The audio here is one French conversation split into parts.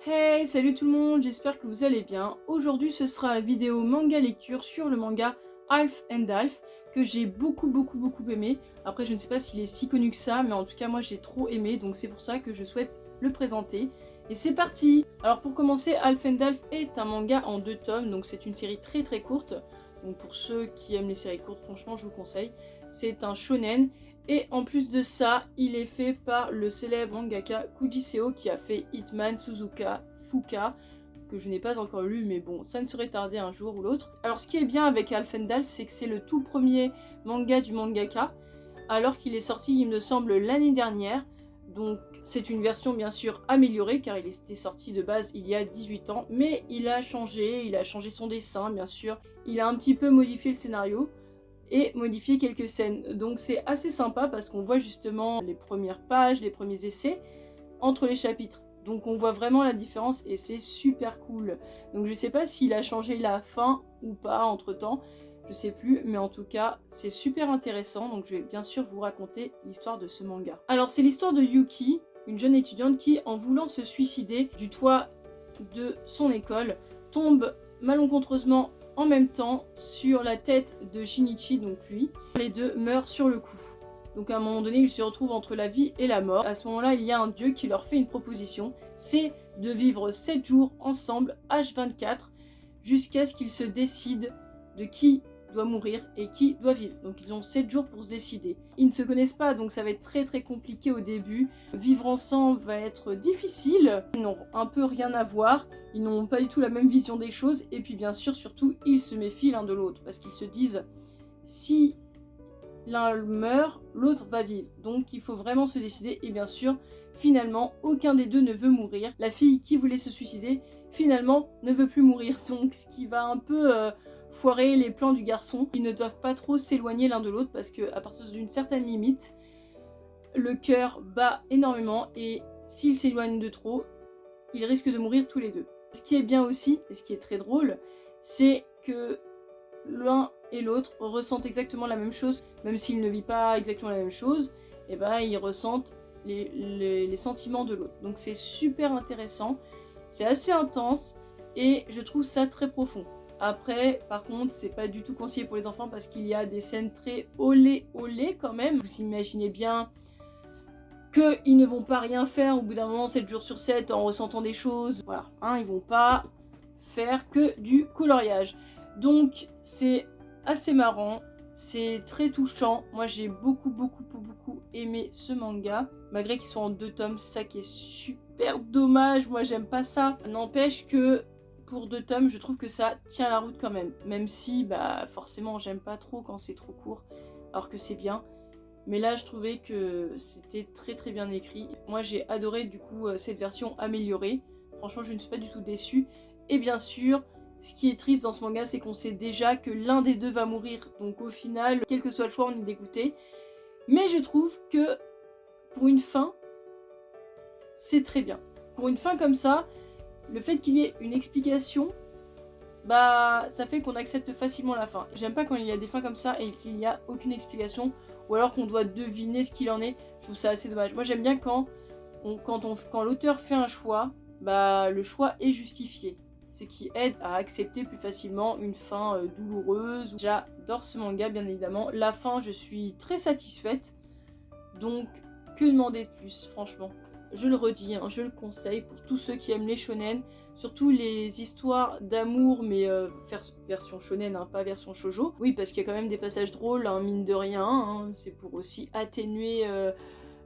Hey, salut tout le monde, j'espère que vous allez bien. Aujourd'hui ce sera la vidéo manga lecture sur le manga Alf and Alf que j'ai beaucoup aimé. Après je ne sais pas s'il est si connu que ça, mais en tout cas moi j'ai trop aimé, donc c'est pour ça que je souhaite le présenter. Et c'est parti. Alors pour commencer, Alf and Alf est un manga en 2 tomes, donc c'est une série très courte. Donc pour ceux qui aiment les séries courtes, franchement je vous conseille. C'est un shonen. Et en plus de ça, il est fait par le célèbre mangaka Kujiseo qui a fait Hitman, Suzuka, Fuka, que je n'ai pas encore lu, mais bon, ça ne saurait tarder un jour ou l'autre. Alors ce qui est bien avec Alf and Alf, c'est que c'est le tout premier manga du mangaka, alors qu'il est sorti, il me semble, l'année dernière. Donc c'est une version bien sûr améliorée, car il était sorti de base il y a 18 ans, mais il a changé son dessin, bien sûr. Il a un petit peu modifié le scénario et modifier quelques scènes. Donc c'est assez sympa parce qu'on voit justement les premières pages, les premiers essais entre les chapitres. Donc on voit vraiment la différence et c'est super cool. Donc je sais pas s'il a changé la fin ou pas entre temps, je sais plus, mais en tout cas c'est super intéressant. Donc je vais bien sûr vous raconter l'histoire de ce manga. Alors c'est l'histoire de Yuki, une jeune étudiante qui, en voulant se suicider du toit de son école, tombe malencontreusement en même temps sur la tête de Shinichi, donc lui. Les deux meurent sur le coup. Donc à un moment donné, ils se retrouvent entre la vie et la mort. À ce moment-là, il y a un dieu qui leur fait une proposition, c'est de vivre 7 jours ensemble, H24, jusqu'à ce qu'ils se décident de qui doit mourir et qui doit vivre. Donc ils ont 7 jours pour se décider. Ils ne se connaissent pas, donc ça va être très compliqué au début. Vivre ensemble va être difficile. Ils n'ont un peu rien à voir. Ils n'ont pas du tout la même vision des choses. Et puis bien sûr, surtout, ils se méfient l'un de l'autre. Parce qu'ils se disent, si l'un meurt, l'autre va vivre. Donc il faut vraiment se décider. Et bien sûr, finalement, aucun des deux ne veut mourir. La fille qui voulait se suicider, finalement, ne veut plus mourir. Donc ce qui va un peu foirer les plans du garçon. Ils ne doivent pas trop s'éloigner l'un de l'autre parce qu'à partir d'une certaine limite, le cœur bat énormément et s'ils s'éloignent de trop, ils risquent de mourir tous les deux. Ce qui est bien aussi, et ce qui est très drôle, c'est que l'un et l'autre ressentent exactement la même chose, même s'ils ne vivent pas exactement la même chose, et ben ils ressentent les sentiments de l'autre. Donc c'est super intéressant, c'est assez intense et je trouve ça très profond. Après, par contre, c'est pas du tout conseillé pour les enfants parce qu'il y a des scènes très olé quand même. Vous imaginez bien qu'ils ne vont pas rien faire au bout d'un moment 7 jours sur 7 en ressentant des choses. Voilà, hein, ils vont pas faire que du coloriage. Donc c'est assez marrant, c'est très touchant. Moi j'ai beaucoup aimé ce manga. Malgré qu'il soit en 2 tomes, c'est ça qui est super dommage. Moi j'aime pas ça. N'empêche que pour 2 tomes, je trouve que ça tient la route quand même. Même si bah forcément j'aime pas trop quand c'est trop court, alors que c'est bien. Mais là, je trouvais que c'était très bien écrit. Moi, j'ai adoré du coup cette version améliorée. Franchement, je ne suis pas du tout déçue. Et bien sûr, ce qui est triste dans ce manga, c'est qu'on sait déjà que l'un des deux va mourir. Donc au final, quel que soit le choix, on est dégoûté. Mais je trouve que pour une fin, c'est très bien. Pour une fin comme ça, le fait qu'il y ait une explication, bah ça fait qu'on accepte facilement la fin. J'aime pas quand il y a des fins comme ça et qu'il n'y a aucune explication, ou alors qu'on doit deviner ce qu'il en est. Je trouve ça assez dommage. Moi j'aime bien quand l'auteur fait un choix, bah le choix est justifié. Ce qui aide à accepter plus facilement une fin douloureuse. J'adore ce manga bien évidemment. La fin, je suis très satisfaite. Donc que demander de plus, franchement. Je le redis, hein, je le conseille pour tous ceux qui aiment les shonen, surtout les histoires d'amour, mais version shonen, hein, pas version shoujo. Oui, parce qu'il y a quand même des passages drôles, hein, mine de rien, hein, c'est pour aussi atténuer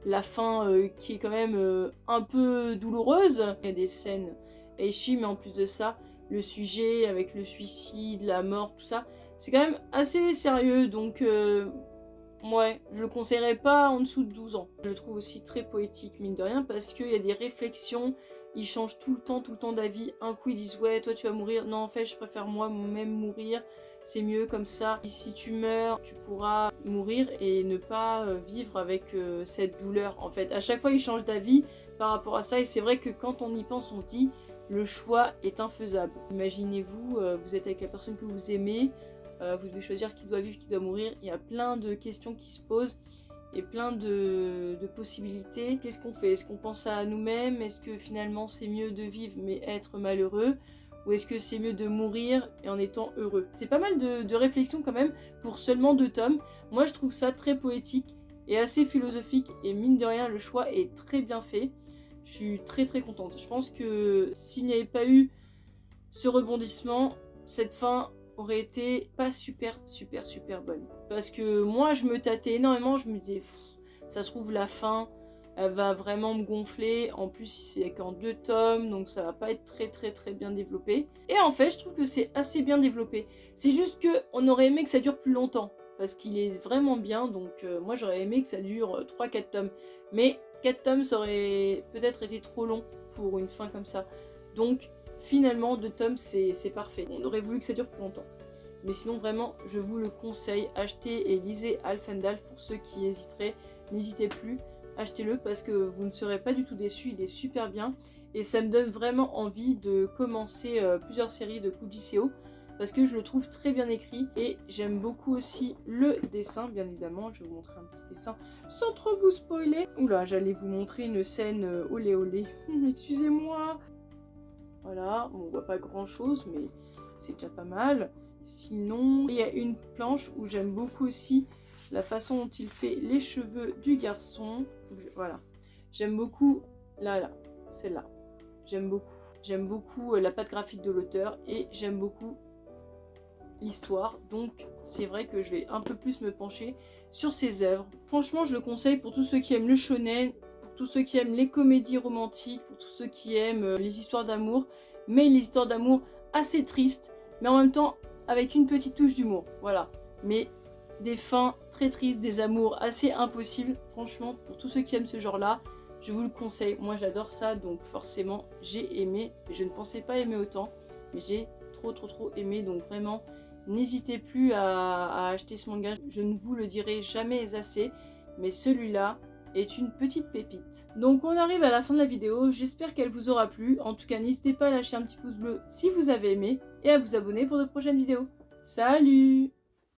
la fin qui est quand même un peu douloureuse. Il y a des scènes ecchi, mais en plus de ça, le sujet avec le suicide, la mort, tout ça, c'est quand même assez sérieux, donc... ouais, je le conseillerais pas en dessous de 12 ans. Je le trouve aussi très poétique, mine de rien, parce qu'il y a des réflexions, ils changent tout le temps d'avis. Un coup ils disent ouais, toi tu vas mourir, non en fait je préfère moi-même mourir, c'est mieux comme ça. Et si tu meurs, tu pourras mourir et ne pas vivre avec cette douleur. En fait, à chaque fois ils changent d'avis par rapport à ça, et c'est vrai que quand on y pense, on se dit le choix est infaisable. Imaginez-vous, vous êtes avec la personne que vous aimez, vous devez choisir qui doit vivre, qui doit mourir. Il y a plein de questions qui se posent et plein de possibilités. Qu'est-ce qu'on fait? Est-ce qu'on pense à nous-mêmes? Est-ce que finalement c'est mieux de vivre mais être malheureux? Ou est-ce que c'est mieux de mourir et en étant heureux? C'est pas mal de réflexions quand même pour seulement 2 tomes. Moi je trouve ça très poétique et assez philosophique, et mine de rien le choix est très bien fait. Je suis très très contente. Je pense que s'il n'y avait pas eu ce rebondissement, cette fin aurait été pas super bonne. Parce que moi je me tâtais énormément, je me disais ça se trouve la fin elle va vraiment me gonfler, en plus c'est qu'en 2 tomes donc ça va pas être très bien développé. Et en fait je trouve que c'est assez bien développé, c'est juste que on aurait aimé que ça dure plus longtemps parce qu'il est vraiment bien, donc moi j'aurais aimé que ça dure 3-4 tomes, mais 4 tomes ça aurait peut-être été trop long pour une fin comme ça, donc finalement 2 tomes c'est parfait. On aurait voulu que ça dure plus longtemps. Mais sinon vraiment je vous le conseille, achetez et lisez Alf and Alf. Pour ceux qui hésiteraient, n'hésitez plus, achetez-le parce que vous ne serez pas du tout déçus, il est super bien. Et ça me donne vraiment envie de commencer plusieurs séries de Kujiseo parce que je le trouve très bien écrit et j'aime beaucoup aussi le dessin, bien évidemment. Je vais vous montrer un petit dessin sans trop vous spoiler. Oula, j'allais vous montrer une scène olé olé, excusez-moi. Voilà, on voit pas grand chose mais c'est déjà pas mal. Sinon, il y a une planche où j'aime beaucoup aussi la façon dont il fait les cheveux du garçon. Voilà, j'aime beaucoup là, celle-là. J'aime beaucoup. J'aime beaucoup la patte graphique de l'auteur et j'aime beaucoup l'histoire. Donc c'est vrai que je vais un peu plus me pencher sur ses œuvres. Franchement, je le conseille pour tous ceux qui aiment le shonen, pour tous ceux qui aiment les comédies romantiques, pour tous ceux qui aiment les histoires d'amour, mais les histoires d'amour assez tristes, mais en même temps avec une petite touche d'humour, voilà. Mais des fins très tristes, des amours assez impossibles. Franchement, pour tous ceux qui aiment ce genre-là, je vous le conseille. Moi, j'adore ça, donc forcément, j'ai aimé. Je ne pensais pas aimer autant, mais j'ai trop aimé. Donc vraiment, n'hésitez plus à acheter ce manga. Je ne vous le dirai jamais assez, mais celui-là est une petite pépite. Donc on arrive à la fin de la vidéo, j'espère qu'elle vous aura plu. En tout cas, n'hésitez pas à lâcher un petit pouce bleu si vous avez aimé et à vous abonner pour de prochaines vidéos. Salut!